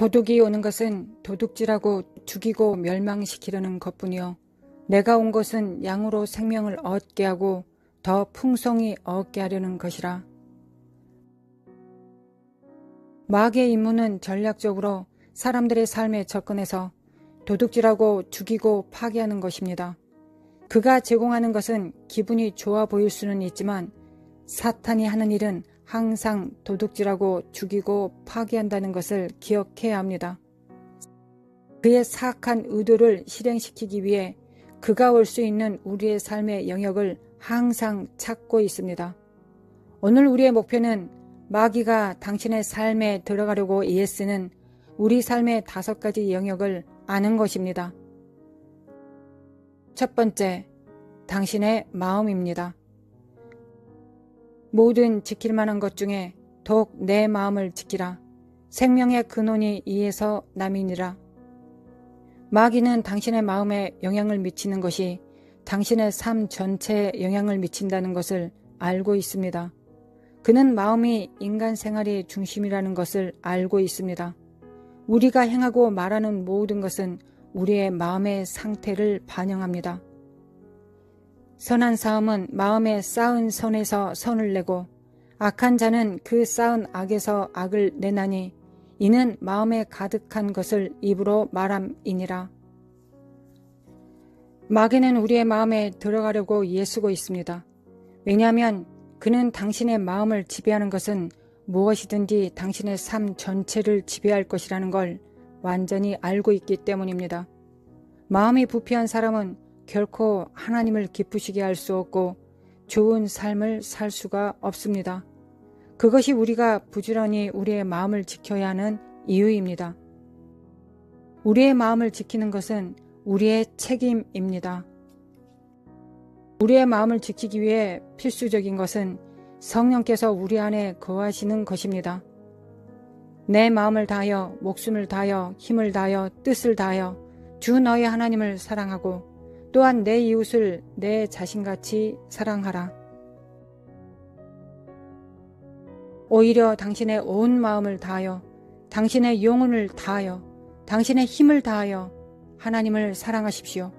도둑이 오는 것은 도둑질하고 죽이고 멸망시키려는 것뿐이요 내가 온 것은 양으로 생명을 얻게 하고 더 풍성히 얻게 하려는 것이라. 마귀의 임무는 전략적으로 사람들의 삶에 접근해서 도둑질하고 죽이고 파괴하는 것입니다. 그가 제공하는 것은 기분이 좋아 보일 수는 있지만 사탄이 하는 일은 항상 도둑질하고 죽이고 파괴한다는 것을 기억해야 합니다. 그의 사악한 의도를 실행시키기 위해 그가 올 수 있는 우리의 삶의 영역을 항상 찾고 있습니다. 오늘 우리의 목표는 마귀가 당신의 삶에 들어가려고 애쓰는 우리 삶의 5가지 영역을 아는 것입니다. 첫 번째, 당신의 마음입니다. 모든 지킬 만한 것 중에 더욱 내 마음을 지키라. 생명의 근원이 이에서 남이니라. 마귀는 당신의 마음에 영향을 미치는 것이 당신의 삶 전체에 영향을 미친다는 것을 알고 있습니다. 그는 마음이 인간 생활의 중심이라는 것을 알고 있습니다. 우리가 행하고 말하는 모든 것은 우리의 마음의 상태를 반영합니다. 선한 사람은 마음에 쌓은 선에서 선을 내고 악한 자는 그 쌓은 악에서 악을 내나니 이는 마음에 가득한 것을 입으로 말함이니라. 마귀는 우리의 마음에 들어가려고 애쓰고 있습니다. 왜냐하면 그는 당신의 마음을 지배하는 것은 무엇이든지 당신의 삶 전체를 지배할 것이라는 걸 완전히 알고 있기 때문입니다. 마음이 부패한 사람은 결코 하나님을 기쁘시게 할 수 없고 좋은 삶을 살 수가 없습니다. 그것이 우리가 부지런히 우리의 마음을 지켜야 하는 이유입니다. 우리의 마음을 지키는 것은 우리의 책임입니다. 우리의 마음을 지키기 위해 필수적인 것은 성령께서 우리 안에 거하시는 것입니다. 내 마음을 다하여 목숨을 다하여 힘을 다하여 뜻을 다하여 주 너의 하나님을 사랑하고 또한 내 이웃을 내 자신같이 사랑하라. 오히려 당신의 온 마음을 다하여 당신의 영혼을 다하여 당신의 힘을 다하여 하나님을 사랑하십시오.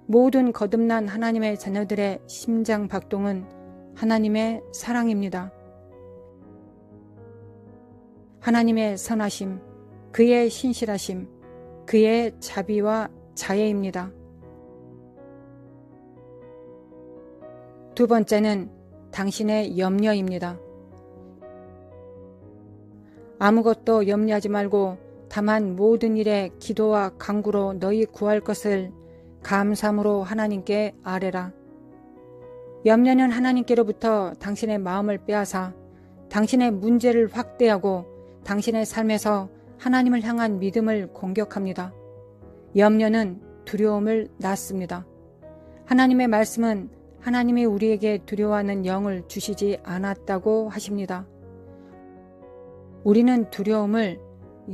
모든 거듭난 하나님의 자녀들의 심장 박동은 하나님의 사랑입니다. 하나님의 선하심, 그의 신실하심, 그의 자비와 자애입니다. 두 번째는 당신의 염려입니다. 아무것도 염려하지 말고 다만 모든 일에 기도와 간구로 너희 구할 것을 감사함으로 하나님께 아뢰라. 염려는 하나님께로부터 당신의 마음을 빼앗아 당신의 문제를 확대하고 당신의 삶에서 하나님을 향한 믿음을 공격합니다. 염려는 두려움을 낳습니다. 하나님의 말씀은 하나님이 우리에게 두려워하는 영을 주시지 않았다고 하십니다. 우리는 두려움을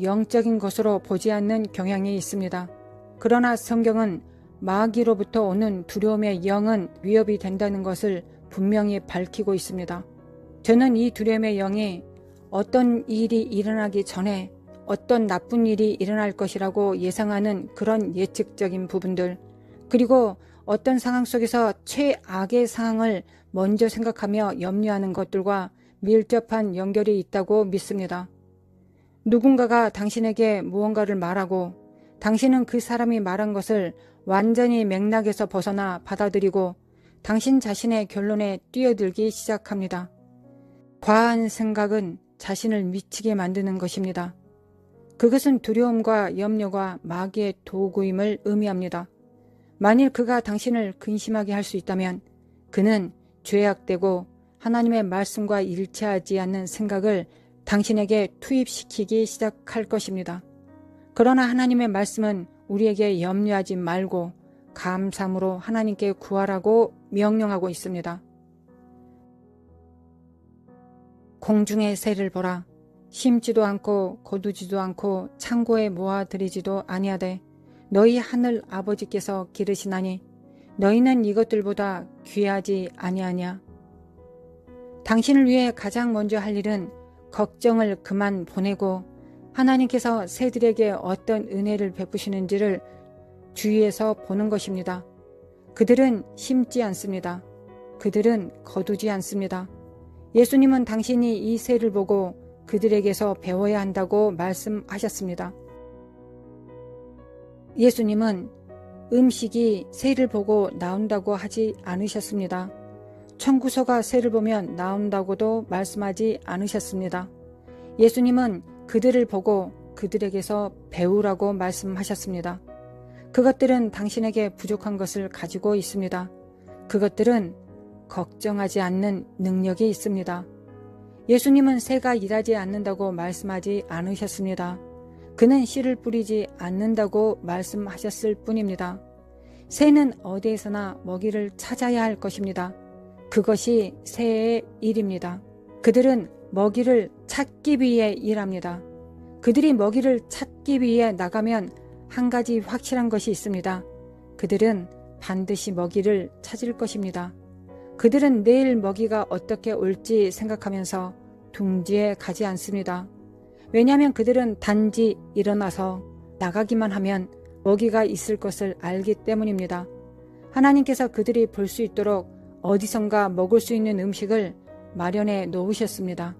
영적인 것으로 보지 않는 경향이 있습니다. 그러나 성경은 마귀로부터 오는 두려움의 영은 위협이 된다는 것을 분명히 밝히고 있습니다. 저는 이 두려움의 영이 어떤 일이 일어나기 전에 어떤 나쁜 일이 일어날 것이라고 예상하는 그런 예측적인 부분들, 그리고 어떤 상황 속에서 최악의 상황을 먼저 생각하며 염려하는 것들과 밀접한 연결이 있다고 믿습니다. 누군가가 당신에게 무언가를 말하고 당신은 그 사람이 말한 것을 완전히 맥락에서 벗어나 받아들이고 당신 자신의 결론에 뛰어들기 시작합니다. 과한 생각은 자신을 미치게 만드는 것입니다. 그것은 두려움과 염려가 마귀의 도구임을 의미합니다. 만일 그가 당신을 근심하게 할 수 있다면 그는 죄악되고 하나님의 말씀과 일치하지 않는 생각을 당신에게 투입시키기 시작할 것입니다. 그러나 하나님의 말씀은 우리에게 염려하지 말고 감사함으로 하나님께 구하라고 명령하고 있습니다. 공중의 새를 보라. 심지도 않고 거두지도 않고 창고에 모아들이지도 아니하되 너희 하늘 아버지께서 기르시나니 너희는 이것들보다 귀하지 아니하냐. 당신을 위해 가장 먼저 할 일은 걱정을 그만 보내고 하나님께서 새들에게 어떤 은혜를 베푸시는지를 주위에서 보는 것입니다. 그들은 심지 않습니다. 그들은 거두지 않습니다. 예수님은 당신이 이 새를 보고 그들에게서 배워야 한다고 말씀하셨습니다. 예수님은 음식이 새를 보고 나온다고 하지 않으셨습니다. 청구서가 새를 보면 나온다고도 말씀하지 않으셨습니다. 예수님은 그들을 보고 그들에게서 배우라고 말씀하셨습니다. 그것들은 당신에게 부족한 것을 가지고 있습니다. 그것들은 걱정하지 않는 능력이 있습니다. 예수님은 새가 일하지 않는다고 말씀하지 않으셨습니다. 그는 씨를 뿌리지 않는다고 말씀하셨을 뿐입니다. 새는 어디에서나 먹이를 찾아야 할 것입니다. 그것이 새의 일입니다. 그들은 먹이를 찾기 위해 일합니다. 그들이 먹이를 찾기 위해 나가면 한 가지 확실한 것이 있습니다. 그들은 반드시 먹이를 찾을 것입니다. 그들은 내일 먹이가 어떻게 올지 생각하면서 둥지에 가지 않습니다. 왜냐하면 그들은 단지 일어나서 나가기만 하면 먹이가 있을 것을 알기 때문입니다. 하나님께서 그들이 볼 수 있도록 어디선가 먹을 수 있는 음식을 마련해 놓으셨습니다.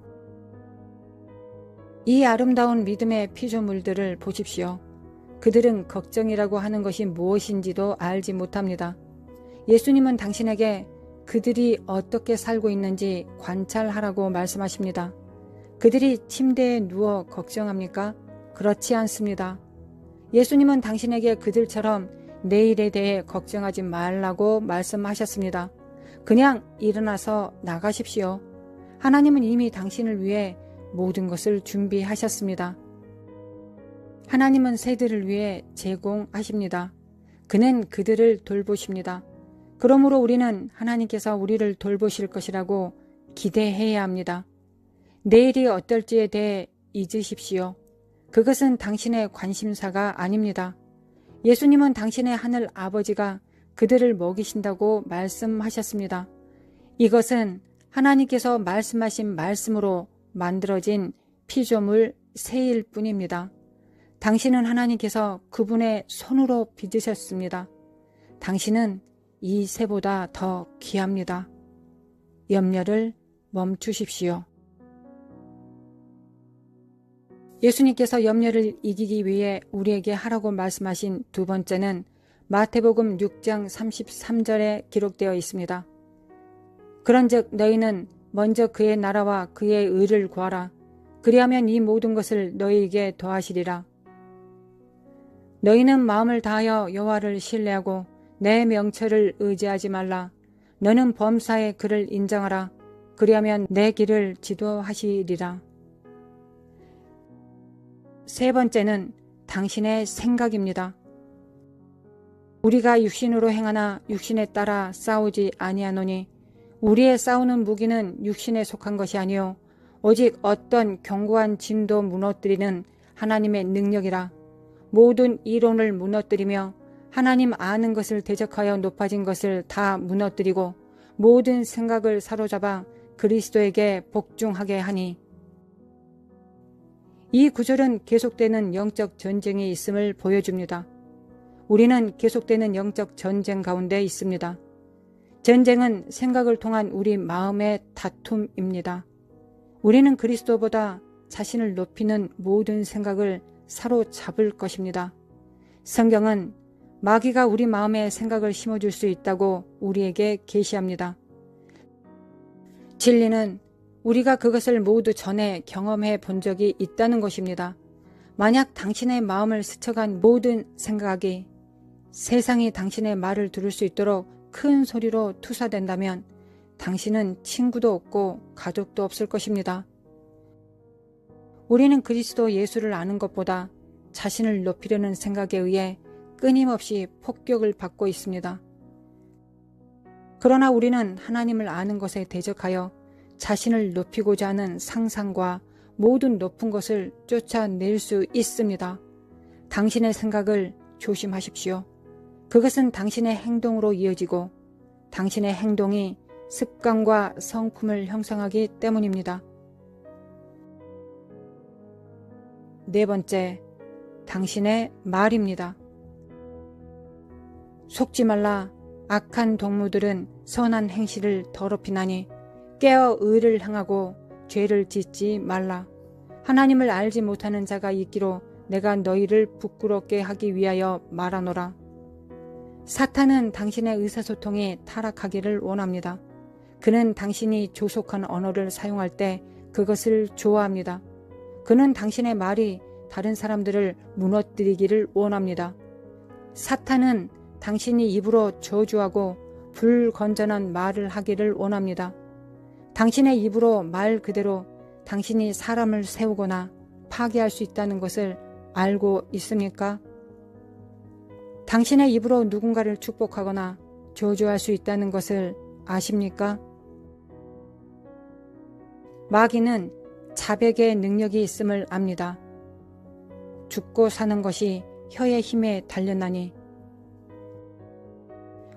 이 아름다운 믿음의 피조물들을 보십시오. 그들은 걱정이라고 하는 것이 무엇인지도 알지 못합니다. 예수님은 당신에게 그들이 어떻게 살고 있는지 관찰하라고 말씀하십니다. 그들이 침대에 누워 걱정합니까? 그렇지 않습니다. 예수님은 당신에게 그들처럼 내일에 대해 걱정하지 말라고 말씀하셨습니다. 그냥 일어나서 나가십시오. 하나님은 이미 당신을 위해 모든 것을 준비하셨습니다. 하나님은 새들을 위해 제공하십니다. 그는 그들을 돌보십니다. 그러므로 우리는 하나님께서 우리를 돌보실 것이라고 기대해야 합니다. 내일이 어떨지에 대해 잊으십시오. 그것은 당신의 관심사가 아닙니다. 예수님은 당신의 하늘 아버지가 그들을 먹이신다고 말씀하셨습니다. 이것은 하나님께서 말씀하신 말씀으로 만들어진 피조물 새일 뿐입니다. 당신은 하나님께서 그분의 손으로 빚으셨습니다. 당신은 이 새보다 더 귀합니다. 염려를 멈추십시오. 예수님께서 염려를 이기기 위해 우리에게 하라고 말씀하신 두 번째는 마태복음 6장 33절에 기록되어 있습니다. 그런즉 너희는 먼저 그의 나라와 그의 의를 구하라. 그리하면 이 모든 것을 너희에게 더하시리라. 너희는 마음을 다하여 여호와를 신뢰하고 내 명철을 의지하지 말라. 너는 범사에 그를 인정하라. 그리하면 내 길을 지도하시리라. 세 번째는 당신의 생각입니다. 우리가 육신으로 행하나 육신에 따라 싸우지 아니하노니 우리의 싸우는 무기는 육신에 속한 것이 아니요 오직 어떤 견고한 진도 무너뜨리는 하나님의 능력이라. 모든 이론을 무너뜨리며 하나님 아는 것을 대적하여 높아진 것을 다 무너뜨리고 모든 생각을 사로잡아 그리스도에게 복종하게 하니. 이 구절은 계속되는 영적 전쟁이 있음을 보여줍니다. 우리는 계속되는 영적 전쟁 가운데 있습니다. 전쟁은 생각을 통한 우리 마음의 다툼입니다. 우리는 그리스도보다 자신을 높이는 모든 생각을 사로잡을 것입니다. 성경은 마귀가 우리 마음에 생각을 심어줄 수 있다고 우리에게 계시합니다. 진리는 우리가 그것을 모두 전에 경험해 본 적이 있다는 것입니다. 만약 당신의 마음을 스쳐간 모든 생각이 세상이 당신의 말을 들을 수 있도록 큰 소리로 투사된다면 당신은 친구도 없고 가족도 없을 것입니다. 우리는 그리스도 예수를 아는 것보다 자신을 높이려는 생각에 의해 끊임없이 폭격을 받고 있습니다. 그러나 우리는 하나님을 아는 것에 대적하여 자신을 높이고자 하는 상상과 모든 높은 것을 쫓아낼 수 있습니다. 당신의 생각을 조심하십시오. 그것은 당신의 행동으로 이어지고 당신의 행동이 습관과 성품을 형성하기 때문입니다. 네 번째, 당신의 말입니다. 속지 말라. 악한 동무들은 선한 행실을 더럽히나니 깨어 의를 행하고 죄를 짓지 말라. 하나님을 알지 못하는 자가 있기로 내가 너희를 부끄럽게 하기 위하여 말하노라. 사탄은 당신의 의사소통이 타락하기를 원합니다. 그는 당신이 조속한 언어를 사용할 때 그것을 좋아합니다. 그는 당신의 말이 다른 사람들을 무너뜨리기를 원합니다. 사탄은 당신이 입으로 저주하고 불건전한 말을 하기를 원합니다. 당신의 입으로 말 그대로 당신이 사람을 세우거나 파괴할 수 있다는 것을 알고 있습니까? 당신의 입으로 누군가를 축복하거나 저주할 수 있다는 것을 아십니까? 마귀는 자백의 능력이 있음을 압니다. 죽고 사는 것이 혀의 힘에 달렸나니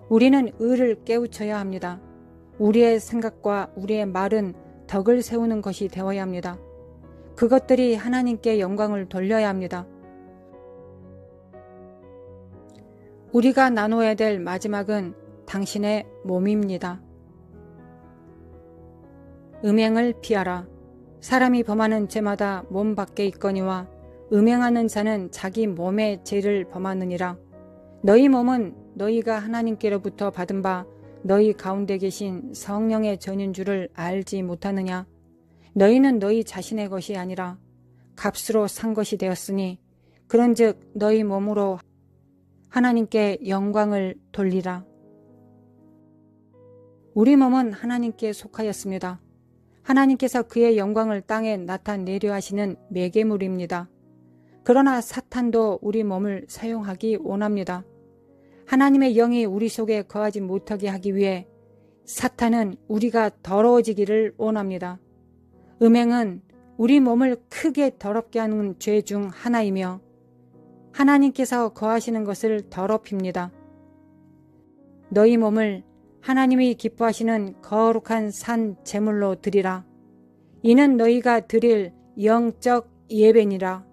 우리는 의를 깨우쳐야 합니다. 우리의 생각과 우리의 말은 덕을 세우는 것이 되어야 합니다. 그것들이 하나님께 영광을 돌려야 합니다. 우리가 나눠야 될 마지막은 당신의 몸입니다. 음행을 피하라. 사람이 범하는 죄마다 몸 밖에 있거니와 음행하는 자는 자기 몸의 죄를 범하느니라. 너희 몸은 너희가 하나님께로부터 받은 바 너희 가운데 계신 성령의 전인 줄을 알지 못하느냐. 너희는 너희 자신의 것이 아니라 값으로 산 것이 되었으니 그런즉 너희 몸으로 하나님께 영광을 돌리라. 우리 몸은 하나님께 속하였습니다. 하나님께서 그의 영광을 땅에 나타내려 하시는 매개물입니다. 그러나 사탄도 우리 몸을 사용하기 원합니다. 하나님의 영이 우리 속에 거하지 못하게 하기 위해 사탄은 우리가 더러워지기를 원합니다. 음행은 우리 몸을 크게 더럽게 하는 죄 중 하나이며 하나님께서 거하시는 것을 더럽힙니다. 너희 몸을 하나님이 기뻐하시는 거룩한 산 제물로 드리라. 이는 너희가 드릴 영적 예배니라.